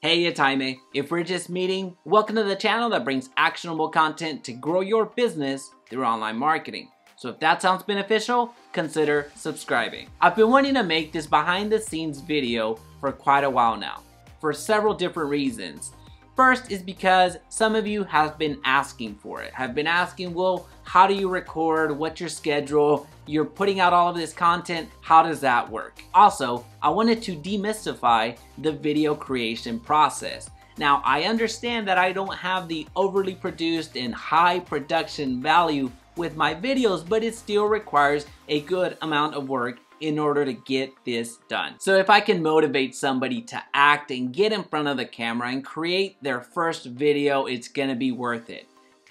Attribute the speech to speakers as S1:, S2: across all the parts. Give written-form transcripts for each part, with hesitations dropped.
S1: Hey, it's Jaime. If we're just meeting, welcome to the channel that brings actionable content to grow your business through online marketing. So if that sounds beneficial, consider subscribing. I've been wanting to make this behind the scenes video for quite a while now, for several different reasons. First is because some of you have been asking for it, have been asking, well, how do you record? What's your schedule? You're putting out all of this content. How does that work? Also, I wanted to demystify the video creation process. Now, I understand that I don't have the overly produced and high production value with my videos, but it still requires a good amount of work in order to get this done. So if I can motivate somebody to act and get in front of the camera and create their first video, it's gonna be worth it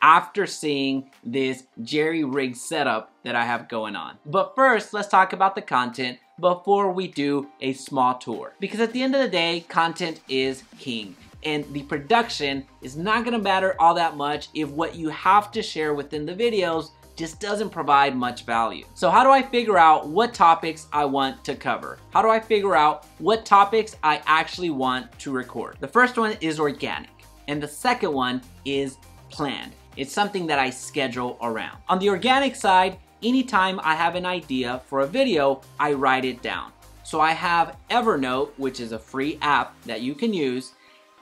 S1: after seeing this jerry-rigged setup that I have going on. But first, let's talk about the content before we do a small tour. Because at the end of the day, content is king. And the production is not gonna matter all that much if what you have to share within the videos just doesn't provide much value. So how do I figure out what topics I want to cover? How do I figure out what topics I actually want to record? The first one is organic, and the second one is planned. It's something that I schedule around. On the organic side, anytime I have an idea for a video, I write it down. So I have Evernote, which is a free app that you can use,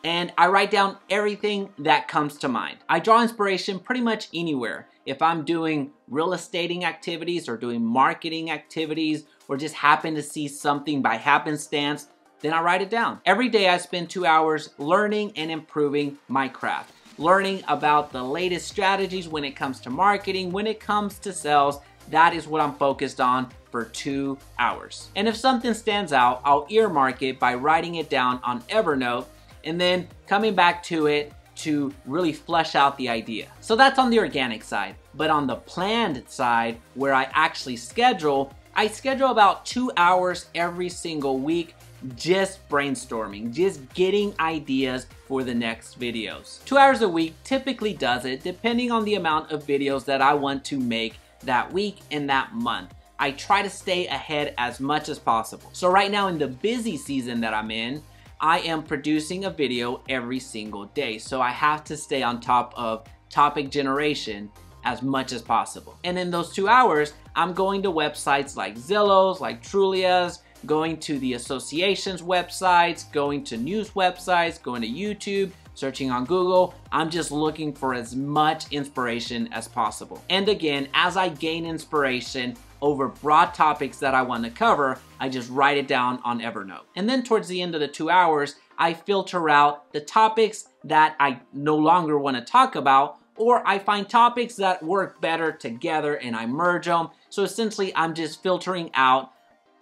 S1: and I write down everything that comes to mind. I draw inspiration pretty much anywhere. If I'm doing real estating activities or doing marketing activities or just happen to see something by happenstance, then I write it down. Every day I spend 2 hours learning and improving my craft. Learning about the latest strategies when it comes to marketing, when it comes to sales. That is what I'm focused on for 2 hours. And if something stands out, I'll earmark it by writing it down on Evernote and then coming back to it to really flesh out the idea. So that's on the organic side. But on the planned side, where I actually schedule, I schedule about 2 hours every single week just brainstorming, just getting ideas for the next videos. 2 hours a week typically does it, depending on the amount of videos that I want to make that week and that month. I try to stay ahead as much as possible. So right now in the busy season that I'm in, I am producing a video every single day. So I have to stay on top of topic generation as much as possible. And in those 2 hours, I'm going to websites like Zillow's, like Trulia's, going to the association's websites, going to news websites, going to YouTube, searching on Google. I'm just looking for as much inspiration as possible. And again, as I gain inspiration over broad topics that I want to cover, I just write it down on Evernote. And then towards the end of the 2 hours, I filter out the topics that I no longer want to talk about, or I find topics that work better together and I merge them. So essentially, I'm just filtering out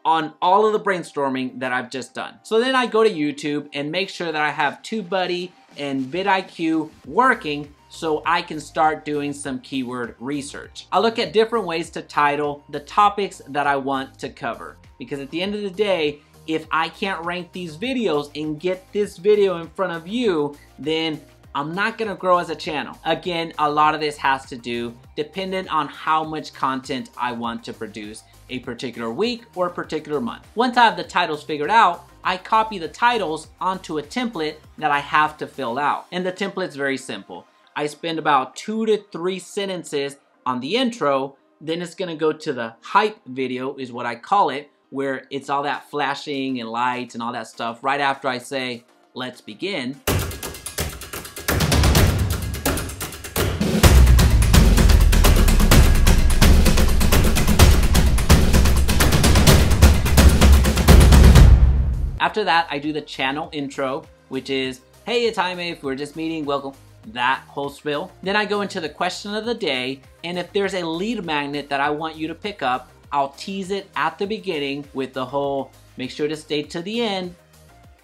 S1: on all of the brainstorming that I've just done. So then I go to YouTube and make sure that I have TubeBuddy and vidIQ working so I can start doing some keyword research. I look at different ways to title the topics that I want to cover, because at the end of the day, if I can't rank these videos and get this video in front of you, then I'm not gonna grow as a channel. Again, a lot of this has to do dependent on how much content I want to produce a particular week or a particular month. Once I have the titles figured out, I copy the titles onto a template that I have to fill out. And the template's very simple. I spend about 2 to 3 sentences on the intro, then it's gonna go to the hype video, is what I call it, where it's all that flashing and lights and all that stuff right after I say, let's begin. After that, I do the channel intro, which is, hey, it's Jaime, if we're just meeting, welcome, that whole spiel. Then I go into the question of the day, and if there's a lead magnet that I want you to pick up, I'll tease it at the beginning with the whole, make sure to stay to the end,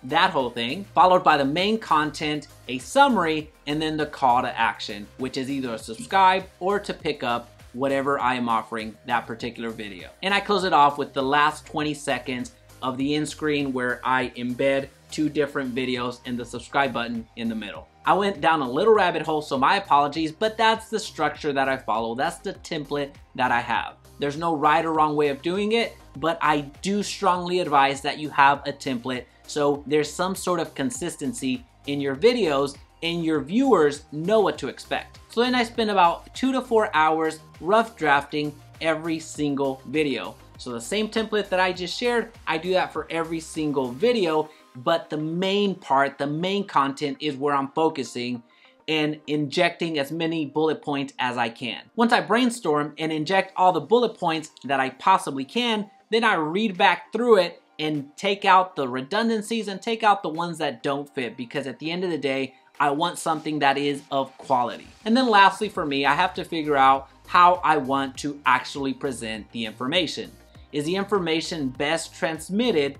S1: that whole thing, followed by the main content, a summary, and then the call to action, which is either a subscribe or to pick up whatever I am offering that particular video. And I close it off with the last 20 seconds of the end screen where I embed 2 different videos and the subscribe button in the middle. I went down a little rabbit hole, so my apologies, but that's the structure that I follow. That's the template that I have. There's no right or wrong way of doing it, but I do strongly advise that you have a template so there's some sort of consistency in your videos and your viewers know what to expect. So then I spend about 2 to 4 hours rough drafting every single video. So the same template that I just shared, I do that for every single video, but the main part, the main content is where I'm focusing and injecting as many bullet points as I can. Once I brainstorm and inject all the bullet points that I possibly can, then I read back through it and take out the redundancies and take out the ones that don't fit, because at the end of the day, I want something that is of quality. And then lastly for me, I have to figure out how I want to actually present the information. Is the information best transmitted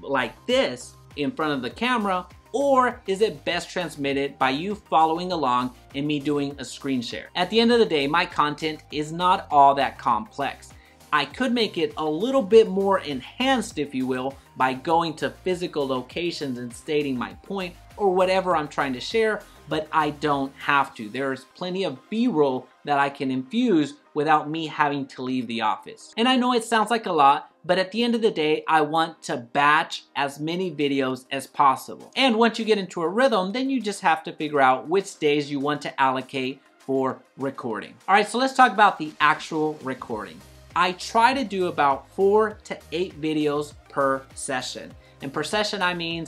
S1: like this in front of the camera, or is it best transmitted by you following along and me doing a screen share? At the end of the day, my content is not all that complex. I could make it a little bit more enhanced, if you will, by going to physical locations and stating my point or whatever I'm trying to share, but I don't have to. There's plenty of B-roll that I can infuse without me having to leave the office. And I know it sounds like a lot, but at the end of the day, I want to batch as many videos as possible. And once you get into a rhythm, then you just have to figure out which days you want to allocate for recording. All right, so let's talk about the actual recording. I try to do about 4 to 8 videos per session. And per session, I mean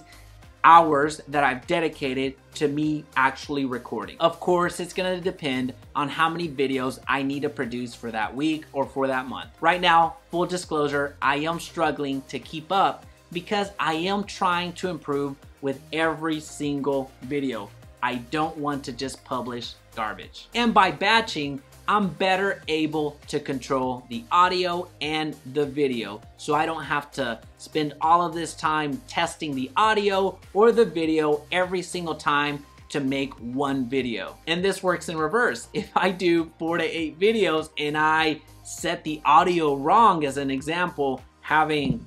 S1: hours that I've dedicated to me actually recording. Of course, it's gonna depend on how many videos I need to produce for that week or for that month. Right now, full disclosure, I am struggling to keep up because I am trying to improve with every single video. I don't want to just publish garbage. And by batching, I'm better able to control the audio and the video, so I don't have to spend all of this time testing the audio or the video every single time to make one video. And this works in reverse. If I do 4 to 8 videos and I set the audio wrong, as an example, having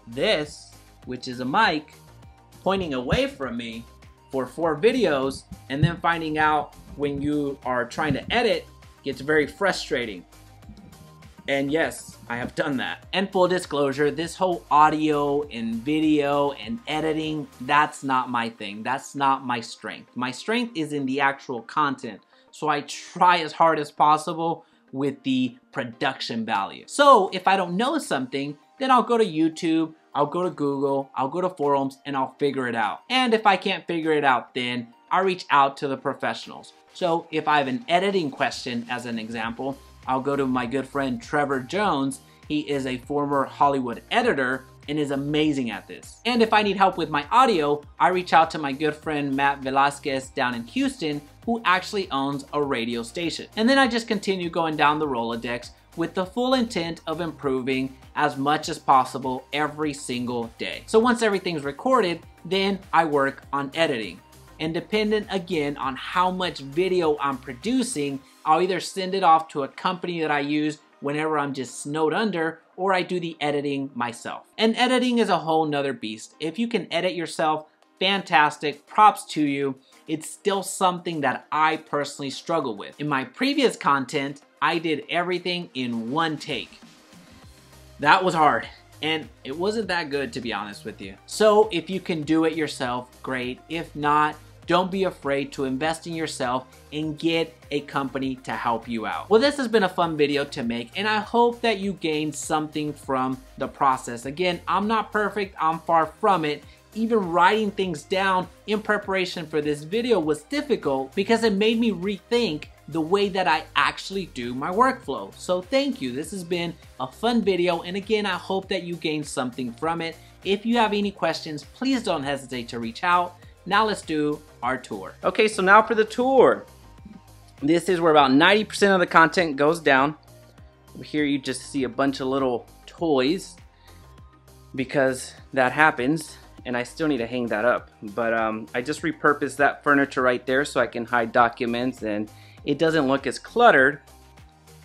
S1: this, which is a mic, pointing away from me for 4 videos, and then finding out when you are trying to edit, gets very frustrating. And yes, I have done that. And full disclosure, this whole audio and video and editing, that's not my thing. That's not my strength. My strength is in the actual content. So I try as hard as possible with the production value. So if I don't know something, then I'll go to YouTube, I'll go to Google, I'll go to forums, and I'll figure it out. And if I can't figure it out, then I reach out to the professionals. So if I have an editing question, as an example, I'll go to my good friend Trevor Jones. He is a former Hollywood editor and is amazing at this. And if I need help with my audio, I reach out to my good friend Matt Velasquez down in Houston, who actually owns a radio station. And then I just continue going down the Rolodex with the full intent of improving as much as possible every single day. So once everything's recorded, then I work on editing. And dependent again on how much video I'm producing, I'll either send it off to a company that I use whenever I'm just snowed under, or I do the editing myself. And editing is a whole nother beast. If you can edit yourself, fantastic, props to you. It's still something that I personally struggle with. In my previous content, I did everything in one take. That was hard. And it wasn't that good, to be honest with you. So if you can do it yourself, great. If not, don't be afraid to invest in yourself and get a company to help you out. Well, this has been a fun video to make, and I hope that you gained something from the process. Again, I'm not perfect, I'm far from it. Even writing things down in preparation for this video was difficult because it made me rethink the way that I actually do my workflow. So thank you. This has been a fun video, and again, I hope that you gained something from it. If you have any questions, please don't hesitate to reach out. Now let's do our tour. Okay, so now for the tour. This is where about 90% of the content goes down. Here you just see a bunch of little toys because that happens, and I still need to hang that up. But I just repurposed that furniture right there so I can hide documents and it doesn't look as cluttered.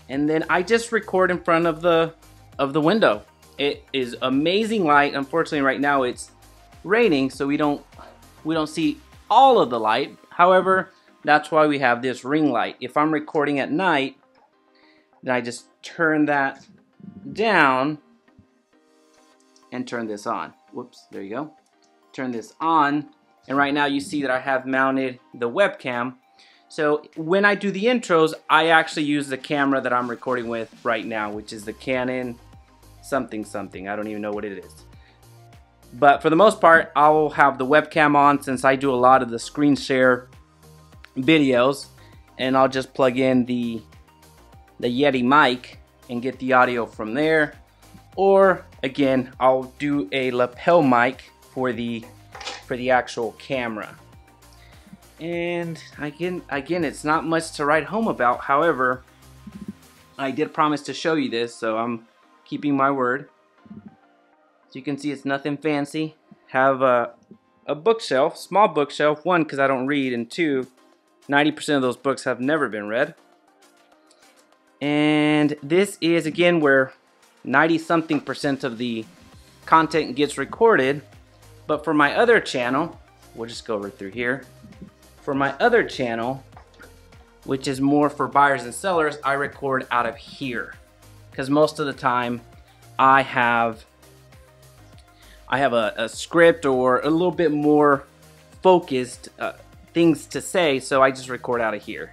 S1: And then I just record in front of the window. It is amazing light. Unfortunately right now it's raining, so we don't see all of the light. However, that's why we have this ring light. If I'm recording at night, then I just turn that down and turn this on. Whoops, there you go. Turn this on And right now you see that I have mounted the webcam. So when I do the intros, I actually use the camera that I'm recording with right now, which is the Canon something. I don't even know what it is. But for the most part, I'll have the webcam on since I do a lot of the screen share videos, and I'll just plug in the Yeti mic and get the audio from there. Or again, I'll do a lapel mic for the actual camera. And again, it's not much to write home about. However, I did promise to show you this, so I'm keeping my word. So you can see it's nothing fancy. Have a bookshelf, small bookshelf. One, because I don't read, and two, 90% of those books have never been read. And this is again where 90-something% of the content gets recorded. But for my other channel, we'll just go right through here. For my other channel, which is more for buyers and sellers, I record out of here. Because most of the time I have a script or a little bit more focused things to say, so I just record out of here.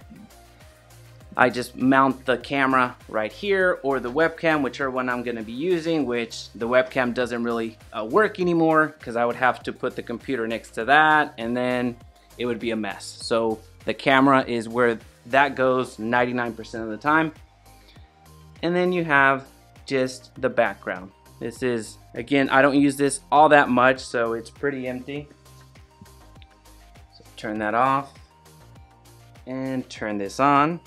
S1: I just mount the camera right here, or the webcam, whichever one I'm going to be using, which the webcam doesn't really work anymore because I would have to put the computer next to that and then it would be a mess. So the camera is where that goes 99% of the time. And then you have just the background. This is, again, I don't use this all that much, so it's pretty empty. So turn that off and turn this on.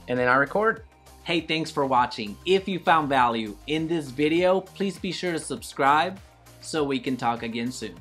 S1: And then I record. Hey, thanks for watching. If you found value in this video, please be sure to subscribe so we can talk again soon.